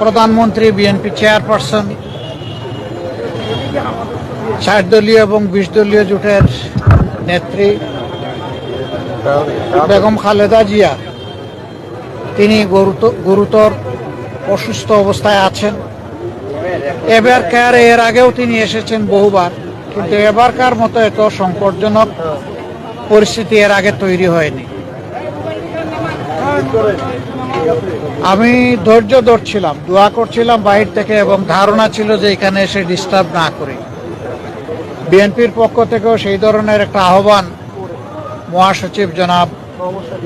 প্রধানমন্ত্রী, BNP chairperson, ৬০ দলীয় এবং ২০ দলীয় জোটের নেত্রী বেগম খালেদা জিয়া, তিনি গুরুতর অসুস্থ অবস্থায় আছেন। এর আগেও তিনি এসেছেন বহুবার, কিন্তু এবারকার মতো এত সংকটজনক পরিস্থিতি এর আগে তৈরি হয়নি। আমি ধৈর্য ধরছিলাম, দোয়া করছিলাম বাহির থেকে, এবং ধারণা ছিল যে এখানে এসে ডিস্টার্ব না করি। বিএনপির পক্ষ থেকেও সেই ধরনের একটা আহ্বান মহাসচিব জনাব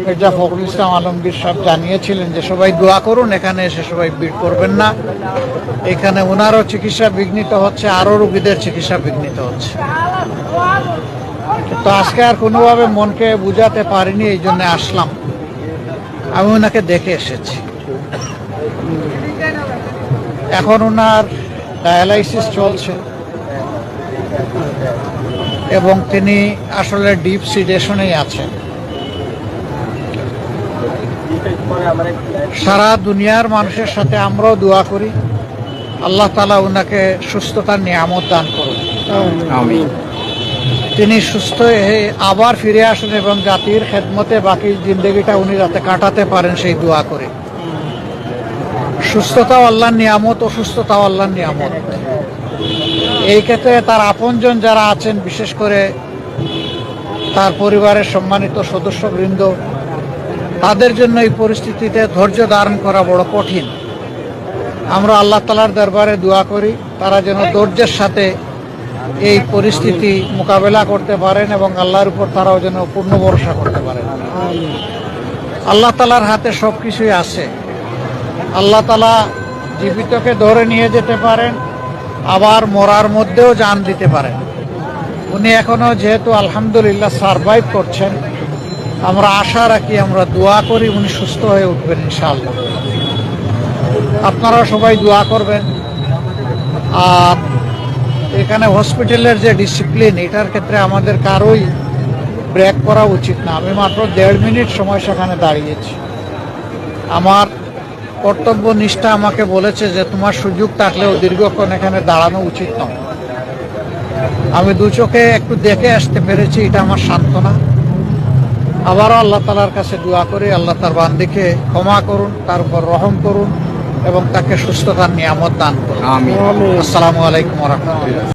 মির্জা ফখরুল ইসলাম আলমগীর সাহেব জানিয়েছিলেন যে সবাই দোয়া করুন, এখানে এসে সবাই ভিড় করবেন না। এখানে ওনারও চিকিৎসা বিঘ্নিত হচ্ছে, আরও রোগীদের চিকিৎসা বিঘ্নিত হচ্ছে। তো আজকে আর কোনোভাবে মনকে বুঝাতে পারিনি, এই জন্য আসলাম। আমি ওনাকে দেখে এসেছি। এখন ওনার ডায়ালাইসিস চলছে এবং তিনি আসলে ডিপ সিডেশনেই আছেন। সারা দুনিয়ার মানুষের সাথে আমরাও দোয়া করি আল্লাহ তাআলা ওনাকে সুস্থতার নিয়ামত দান করুন। আমিন। তিনি সুস্থ হয়ে আবার ফিরে আসেন এবং জাতির খেদমতে বাকি জিন্দগিটা উনি যাতে কাটাতে পারেন সেই দোয়া করে। সুস্থতাও আল্লাহর নিয়ামত, অসুস্থতাও আল্লাহর নিয়ামত। এই ক্ষেত্রে তার আপনজন যারা আছেন, বিশেষ করে তার পরিবারের সম্মানিত সদস্যবৃন্দ, তাদের জন্য এই পরিস্থিতিতে ধৈর্য ধারণ করা বড় কঠিন। আমরা আল্লাহ তাআলার দরবারে দোয়া করি তারা যেন ধৈর্যের সাথে এই পরিস্থিতি মোকাবেলা করতে পারেন এবং আল্লাহর উপর তারাও যেন পূর্ণ ভরসা করতে পারেন। আল্লাহ তাআলার হাতে সব কিছুই আছে। আল্লাহ তাআলা জীবিতকে ধরে নিয়ে যেতে পারেন, আবার মরার মধ্যেও জান দিতে পারেন। উনি এখনো যেহেতু আলহামদুলিল্লাহ সারভাইভ করছেন, আমরা আশা রাখি, আমরা দোয়া করি উনি সুস্থ হয়ে উঠবেন ইনশাআল্লাহ। আপনারা সবাই দোয়া করবেন। আর এখানে হসপিটালের যে ডিসিপ্লিন, এটার ক্ষেত্রে আমাদের কারোই ব্রেক করা উচিত না। আমি মাত্র 1.5 মিনিট সময় সেখানে দাঁড়িয়েছি। আমার কর্তব্য নিষ্ঠা আমাকে বলেছে যে তোমার সুযোগ থাকলেও দীর্ঘক্ষণ এখানে দাঁড়ানো উচিত নয়। আমি দু চোখে একটু দেখে আসতে পেরেছি, এটা আমার সান্ত্বনা। আবারও আল্লাহ তাআলার কাছে দোয়া করি আল্লাহ তার বান্দিকে ক্ষমা করুন, তার উপর রহম করুন এবং তাকে সুস্থতার নিয়ামত দান করুন। আমিন। আসসালামু আলাইকুম ওয়া রাহমাতুল্লাহ।